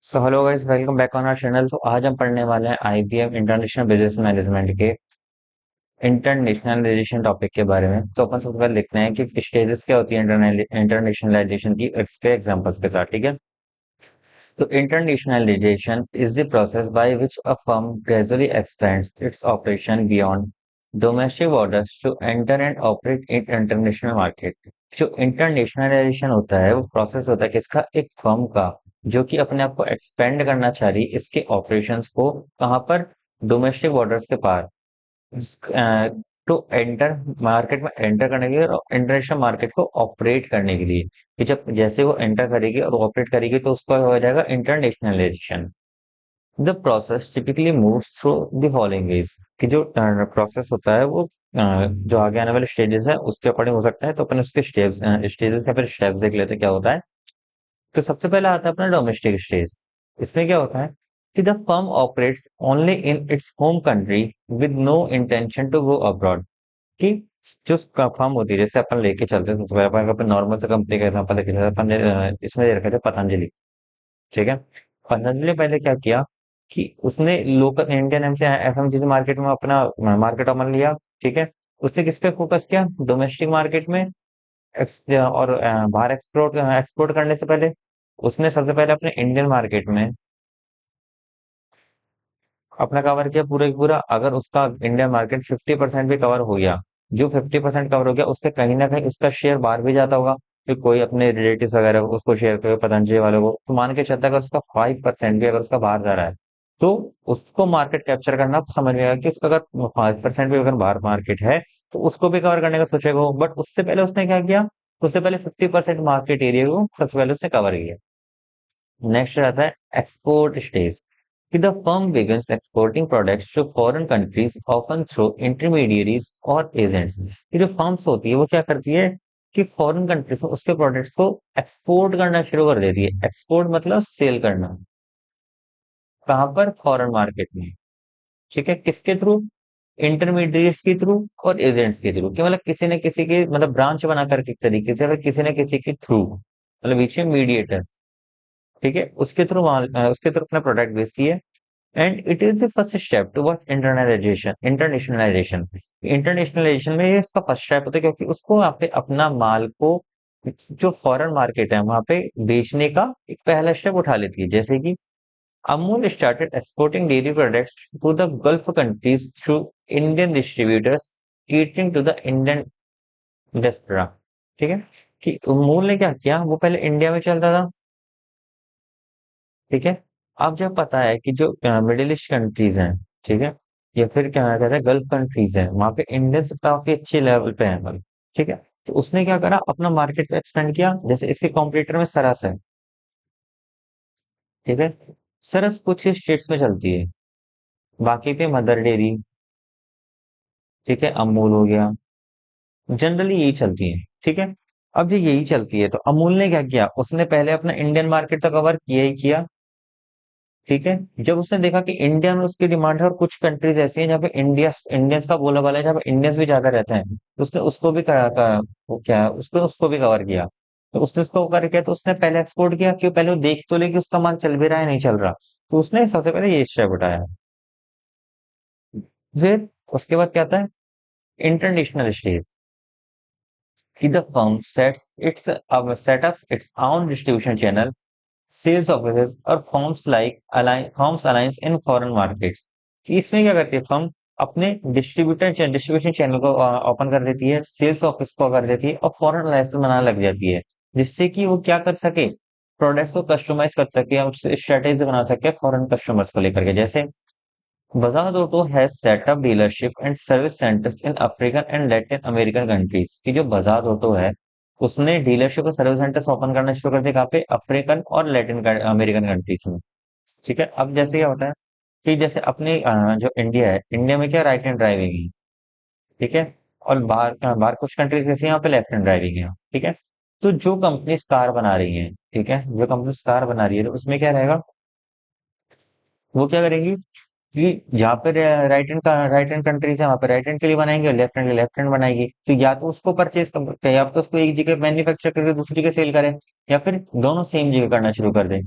So hello guys, welcome back on our channel. तो आज हम पढ़ने वाले हैं आईबीएम इंटरनेशनल बिजनेस मैनेजमेंट के इंटरनेशनलाइजेशन टॉपिक के बारे में। तो अपन सबसे पहले देखते हैं कि स्टेजेस क्या होती है इंटरनेशनलाइजेशन की इसके एग्जांपल्स के साथ। ठीक है। तो internationalization is the process by which a firm gradually expands its operation beyond domestic borders to enter and operate in international market. जो इंटरनेशनलाइजेशन होता है वो प्रोसेस होता है किसका, एक फर्म का, जो कि अपने आप को एक्सपेंड करना चाह रही है इसके ऑपरेशंस को कहाँ पर, डोमेस्टिक बॉर्डर्स के पार, टू एंटर मार्केट में एंटर करने के लिए और इंटरनेशनल मार्केट को ऑपरेट करने के लिए। कि जब जैसे वो एंटर करेगी और ऑपरेट करेगी तो उसका हो जाएगा internationalisation. The process typically moves through the following veg. कि जो प्रोसेस होता है वो जो आगे आने वाले स्टेजेस है उसके अकॉर्डिंग हो सकता है। तो अपन उसके स्टेजेस या फिर स्टेप्स देख लेते हैं क्या होता है। तो सबसे पहला आता है अपना डोमेस्टिक स्टेज। इसमें क्या होता है कि the firm operates only in its home country with no intention to go abroad. कि जो फर्म होती है, जैसे अपन लेके चलते हैं, सबसे पहले अपन नॉर्मल से कंपनी का एग्जांपल लेके चलते हैं। अपन ने इसमें दे रखा था पतंजलि। ठीक है। पतंजलि ने पहले क्या किया कि उसने लोकल इंडियन एम से एफएमजीसी मार्केट में अपना मार्केट ओपन लिया। ठीक है। उसने किस पे फोकस किया, डोमेस्टिक मार्केट में। और बाहर एक्सपोर्ट एक्सपोर्ट करने से पहले उसने सबसे पहले अपने इंडियन मार्केट में अपना कवर किया पूरा की पूरा। अगर उसका इंडियन मार्केट 50% भी कवर हो गया, जो 50% कवर हो गया उससे कहीं ना कहीं उसका शेयर बाहर भी जाता होगा। फिर कोई अपने रिलेटिव वगैरह को उसको शेयर करे, पतंजलि वालों को, तो मान के चलता है अगर उसका 5% भी अगर उसका बाहर जा रहा है तो उसको मार्केट कैप्चर करना समझ में आएगा कि उसका अगर 5% भी अगर बाहर मार्केट है तो उसको भी कवर करने का सोचेगा वो। बट उससे पहले उसने क्या किया, उससे पहले 50% मार्केट एरिया को सबसे पहले उसने कवर किया। नेक्स्ट आता है एक्सपोर्ट स्टेज। कि the firm begins exporting products to foreign countries often through intermediaries और एजेंट्स। ये जो फर्म्स होती है वो क्या करती है कि फॉरेन कंट्रीज में उसके प्रोडक्ट्स को एक्सपोर्ट करना शुरू कर देती है। एक्सपोर्ट मतलब सेल करना, कहाँ पर, फॉरेन मार्केट में। ठीक है, किसके थ्रू, इंटरमीडिएट्स के थ्रू और एजेंट्स के थ्रू। कि मतलब किसी न किसी के मतलब ब्रांच बना करके एक तरीके से, मतलब किसी न किसी के थ्रू, मतलब बीच में मीडिएटर। ठीक है, उसके थ्रू अपना प्रोडक्ट बेचती है। And it is the first step towards internationalisation. Internationalisation में ये इसका फर्स्ट स्टेप होता है, क्योंकि उसको वहाँ पे अपना माल को जो फॉरेन मार्केट है वहां पे बेचने का एक पहला स्टेप उठा लेती है। जैसे कि Amul started exporting dairy products to the Gulf countries through Indian distributors catering to the Indian डिस्ट्रा। ठीक है, कि अमूल ने क्या किया, वो पहले इंडिया में चलता था। ठीक है। अब जब पता है कि जो मिडिल ईस्ट कंट्रीज हैं, ठीक है, या फिर क्या कहते हैं गल्फ कंट्रीज हैं, वहां पे इंडियंस काफी अच्छे लेवल पे हैं भाई। ठीक है। तो उसने क्या करा, अपना मार्केट एक्सपेंड किया। जैसे इसके कॉम्पिटिटर में सरस है। ठीक है। सरस कुछ ही स्टेट्स में चलती है, बाकी पे मदर डेयरी, ठीक है, अमूल हो गया, जनरली यही चलती है। ठीक है। अब जो यही चलती है तो अमूल ने क्या किया, उसने पहले अपना इंडियन मार्केट तो कवर किया ही किया। ठीक है। जब उसने देखा कि इंडिया में उसकी डिमांड है और कुछ कंट्रीज ऐसी हैं जहाँ पे इंडियंस का बोला वाला है, जहाँ पे इंडियंस भी ज्यादा रहते हैं, तो उसने उसको भी वो क्या उसको उसको भी कवर किया। तो उसने उसको कवर किया तो उसने पहले एक्सपोर्ट किया, क्यों, पहले वो देख तो ले कि उसका माल चल भी रहा है नहीं चल रहा। तो उसने सबसे पहले ये स्टेप उठाया। फिर उसके बाद क्या आता है, इंटरनेशनल स्टेज। कि the firm setup its own distribution channel, sales office और forms alliance in foreign markets. कि इसमें क्या करती है फर्म, अपने डिस्ट्रीब्यूशन चैनल को ओपन कर देती है, सेल्स ऑफिस को कर देती है और फॉरेन अलायंस बनाने लग जाती है, जिससे कि वो क्या कर सके, प्रोडक्ट्स को कस्टमाइज कर सके और स्ट्रेटेजी बना सके फॉरेन कस्टमर्स को लेकर के। जैसे Bajaj auto has set up dealership and service centres in African and Latin American countries. की जो बजाज ऑटो है उसने डीलरशिप और सर्विस सेंटर्स ओपन करना शुरू कर दिया, कहाँ पे, अफ्रीकन और लैटिन अमेरिकन कंट्रीज में। ठीक है। अब जैसे क्या होता है कि जैसे अपने जो इंडिया है, इंडिया में क्या राइट हैंड ड्राइविंग है। ठीक है। और बाहर कुछ कंट्रीज जैसे यहाँ पे लेफ्ट हैंड ड्राइविंग है। ठीक है। तो जो कंपनी कार बना रही है, ठीक है, जो कंपनी कार बना रही है तो उसमें क्या रहेगा, वो क्या करेंगी कि जहाँ पे राइट हैंड कंट्रीज है वहां पे राइट हैंड के लिए बनाएंगे और लेफ्ट हैंड बनाएगी। तो या तो उसको परचेज कर, या तो उसको एक जगह मैन्युफैक्चर करके दूसरी जगह सेल करें, या फिर दोनों सेम जगह करना शुरू कर दें।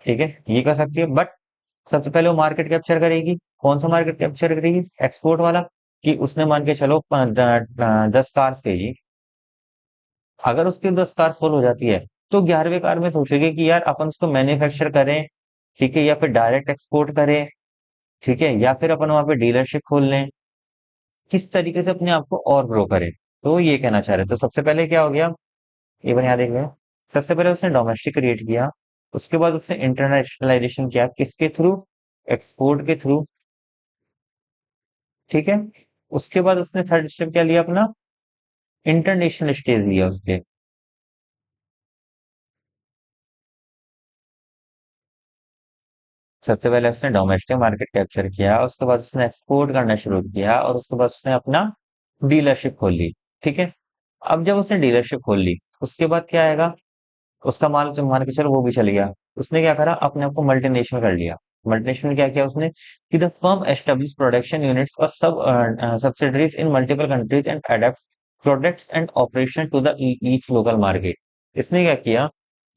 ठीक है, ये कर सकती है, बट सबसे पहले वो मार्केट कैप्चर करेगी। कौन सा मार्केट कैप्चर करेगी? एक्सपोर्ट वाला। कि उसने मान के चलो 10 कार्स भेजी। अगर उसकी 10 कार सोल्व हो जाती है, तो 11वें कार में सोचेगी कि यार अपन उसको मैन्युफैक्चर करें, ठीक है, या फिर डायरेक्ट एक्सपोर्ट करें, ठीक है, या फिर अपन वहां पे डीलरशिप खोल लें। किस तरीके से अपने आप को और ग्रो करें, तो ये कहना चाह रहे। तो सबसे पहले क्या हो गया, ये बन याद है। सबसे पहले उसने डोमेस्टिक क्रिएट किया। उसके बाद उसने इंटरनेशनलाइजेशन किया, किसके थ्रू? एक्सपोर्ट के थ्रू। ठीक है। उसके बाद उसने थर्ड स्टेप क्या लिया अपना? इंटरनेशनल स्टेज लिया उसके। सबसे पहले उसने डोमेस्टिक मार्केट कैप्चर किया, उसके बाद उसने एक्सपोर्ट करना शुरू किया, और उसके बाद उसने अपना डीलरशिप खोल ली। ठीक है। अब जब उसने डीलरशिप खोल ली, उसके बाद क्या आएगा? उसका माल जो मान के चलो वो भी चल गया। उसने क्या करा, अपने आप को मल्टीनेशनल कर लिया। मल्टीनेशनल क्या किया उसने? कि the firm establish production units और subsidiaries in multiple countries and adapt products and operation to the each local market. इसने क्या किया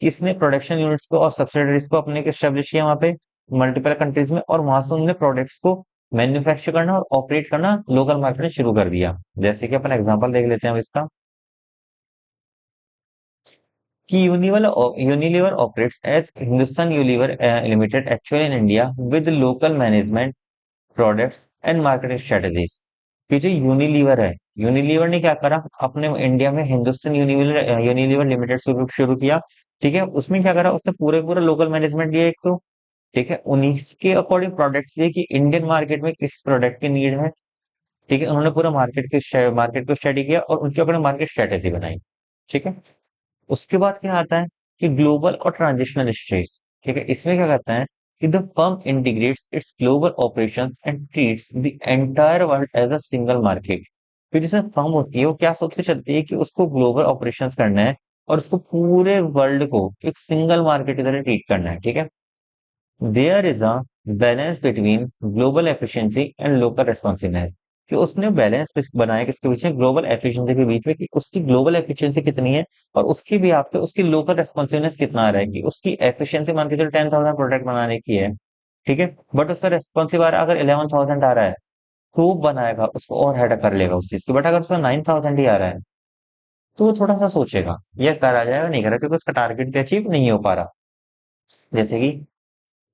कि इसने प्रोडक्शन यूनिट्स को और सब्सिडरीज को अपने एस्टेब्लिश किया वहां पे मल्टीपल कंट्रीज में, और वहां से उन्होंने प्रोडक्ट्स को मैन्युफैक्चर करना और ऑपरेट करना लोकल मार्केट में शुरू कर दिया। जैसे कि अपन एग्जांपल देख लेते हैं अब इसका, कि Unilever operates as Hindustan Unilever limited actually in India with local management products and marketing strategies. कि जो यूनिलीवर है, यूनिलीवर ने क्या करा, अपने इंडिया में हिंदुस्तान यूनिलीवर यूनिलीवर लिमिटेड शुरू शुरू किया। ठीक है, उसमें क्या करा, उसने पूरे पूरा लोकल मैनेजमेंट लिया एक तो। ठीक है, उन्हीं के अकॉर्डिंग प्रोडक्ट्स लिए कि इंडियन मार्केट में किस प्रोडक्ट की नीड है। ठीक है, उन्होंने पूरा मार्केट को स्टडी किया और उनके अकॉर्डिंग मार्केट स्ट्रेटेजी बनाई। ठीक है। उसके बाद क्या आता है कि ग्लोबल और ट्रांजिशनल स्टेज। ठीक है, इसमें क्या करता है कि the firm integrates its global operation and treats the entire world as a single market. तो जैसे फर्म होती है वो क्या सोच के चलती है कि उसको ग्लोबल ऑपरेशंस करना है, और उसको पूरे वर्ल्ड को एक सिंगल मार्केट की तरह ट्रीट करना है। ठीक है। There is a balance between global efficiency and local responsiveness. कि उसने बैलेंस बनाया किसके बीच में? ग्लोबल एफिशिएंसी के बीच में, कि उसकी ग्लोबल एफिशिएंसी कितनी है, और उसकी भी आप पे उसकी लोकल रेस्पॉन्सिवनेस कितना रहेगी। उसकी एफिशिएंसी मान के चलो 10,000 प्रोडक्ट बनाने की है। ठीक है, बट उसका रेस्पॉन्सिव आ रहा है अगर 11,000 आ रहा है, तो वो बनाएगा उसको और हेड कर लेगा उस चीज की। बट अगर उसका 9,000 ही आ रहा है, तो वो थोड़ा सा सोचेगा ये करा जाएगा नहीं करा, क्योंकि उसका टारगेट भी अचीव नहीं हो पा रहा। जैसे कि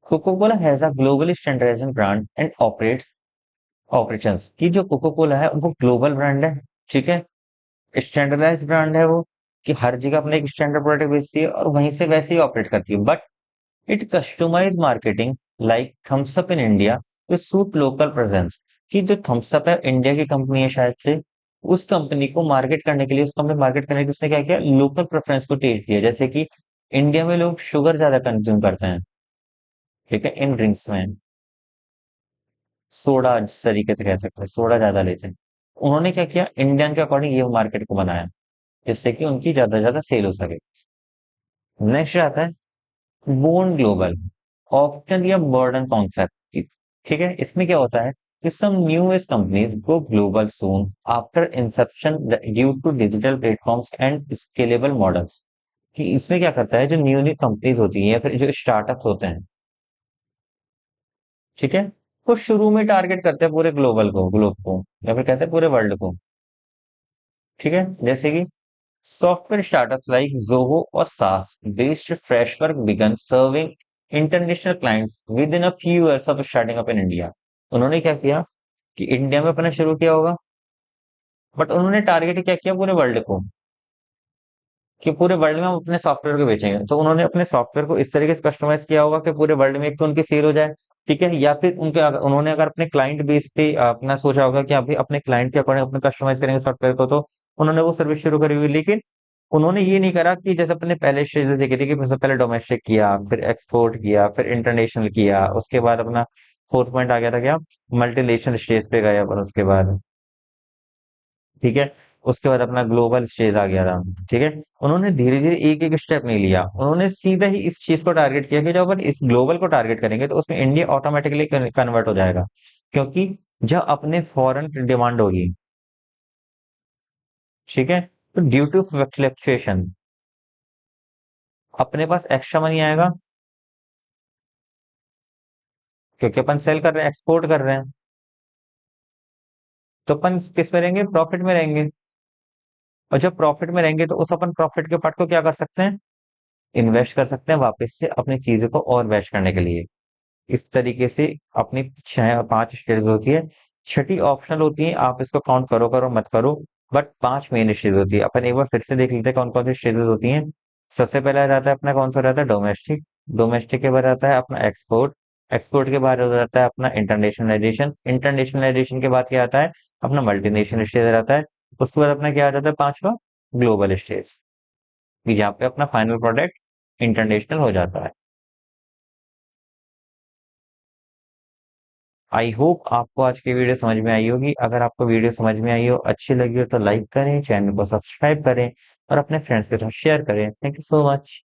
Coca Cola has a globally standardised brand and operates operations. की जो कोको कोला है वो ग्लोबल ब्रांड है। ठीक है, स्टैंडर्डाइज्ड ब्रांड है वो, कि हर जगह अपने एक स्टैंडर्ड प्रोडक्ट बेचती है और वहीं से वैसे ही ऑपरेट करती है। But it customise marketing like Thums Up in India to suit local presence. कि जो थम्स अप है इंडिया की कंपनी है शायद से, उस कंपनी को मार्केट करने के लिए, उस कंपनी मार्केट करने के लिए उसने क्या किया, लोकल प्रेफरेंस को टेस्ट किया। जैसे कि इंडिया में लोग शुगर ज्यादा कंज्यूम करते हैं, ठीक है, इन ड्रिंक्स में सोडा जिस तरीके से कह सकते हैं, सोडा ज्यादा लेते हैं। उन्होंने क्या किया, इंडियन के अकॉर्डिंग ये मार्केट को बनाया, जिससे कि उनकी ज्यादा से ज्यादा सेल हो सके। नेक्स्ट आता है बोर्न ग्लोबल, ऑप्शन या बर्डन कॉन्सेप्ट। ठीक है, इसमें क्या होता है कि some newest companies go global soon after inception due to digital platforms and scalable models. कि इसमें क्या करता है, जो न्यू न्यू कंपनीज होती हैं या फिर जो स्टार्टअप्स होते हैं, ठीक है, वो शुरू में टारगेट करते हैं पूरे ग्लोब को, या फिर कहते हैं पूरे वर्ल्ड को। ठीक है, जैसे कि सॉफ्टवेयर स्टार्टअप्स लाइक जोहो और SaaS based Freshwork began serving international clients within a few years of starting up in India. उन्होंने क्या किया कि इंडिया में अपना शुरू किया होगा, बट उन्होंने टारगेट क्या किया पूरे वर्ल्ड को, कि पूरे वर्ल्ड में हम अपने सॉफ्टवेयर को बेचेंगे। तो उन्होंने अपने सॉफ्टवेयर को इस तरीके से कस्टमाइज किया होगा कि पूरे वर्ल्ड में एक तो उनकी सेल हो जाए। ठीक है, या फिर उन्होंने अगर अपने क्लाइंट बेस पे अपना सोचा होगा कि अभी अपने क्लाइंट के अकॉर्डिंग अपने कस्टमाइज करेंगे सॉफ्टवेयर को, तो उन्होंने वो सर्विस शुरू करी हुई। लेकिन उन्होंने ये नहीं करा कि जैसे अपने पहले स्टेजेस देखे थे, कि सबसे पहले डोमेस्टिक किया, फिर एक्सपोर्ट किया, फिर इंटरनेशनल किया, उसके बाद अपना फोर्थ पॉइंट आ गया था क्या, मल्टीनेशनल स्टेज पे गए अपन उसके बाद। ठीक है, उसके बाद अपना ग्लोबल स्टेज आ गया था। ठीक है, उन्होंने धीरे धीरे एक एक स्टेप नहीं लिया, उन्होंने सीधा ही इस चीज को टारगेट किया कि जब अपन इस ग्लोबल को टारगेट करेंगे तो उसमें इंडिया ऑटोमेटिकली कन्वर्ट हो जाएगा। क्योंकि जब अपने फॉरेन डिमांड होगी, ठीक है, तो ड्यू टू फ्लक्चुएशन अपने पास एक्स्ट्रा मनी आएगा। क्योंकि अपन सेल कर रहे हैं, एक्सपोर्ट कर रहे हैं। तो अपन किस में रहेंगे? प्रॉफिट में रहेंगे। और जब प्रॉफिट में रहेंगे तो उस अपन प्रॉफिट के पार्ट को क्या कर सकते हैं? इन्वेस्ट कर सकते हैं वापस से अपनी चीजों को और बेस्ट करने के लिए। इस तरीके से अपनी 5 स्टेज होती है। छठी ऑप्शनल होती है, आप इसको काउंट करो करो मत करो, बट 5 मेन स्टेज होती है। अपन एक बार फिर से देख लेते हैं कौन कौन सी स्टेजेस होती हैं। सबसे पहला रहता है अपना, कौन सा रहता है? डोमेस्टिक। डोमेस्टिक के बाद आता है अपना एक्सपोर्ट। एक्सपोर्ट के बाद हो जाता है अपना इंटरनेशनलाइजेशन। इंटरनेशनलाइजेशन के बाद क्या आता है? अपना मल्टीनेशनल स्टेज रहता है। उसके बाद अपना क्या आ जाता है? पांचवा, ग्लोबल स्टेज, कि जहाँ पे अपना फाइनल प्रोडक्ट इंटरनेशनल हो जाता है। आई होप आपको आज की वीडियो समझ में आई होगी। अगर आपको वीडियो समझ में आई हो, अच्छी लगी हो, तो लाइक करें, चैनल को सब्सक्राइब करें और अपने फ्रेंड्स के साथ शेयर करें। Thank you so much.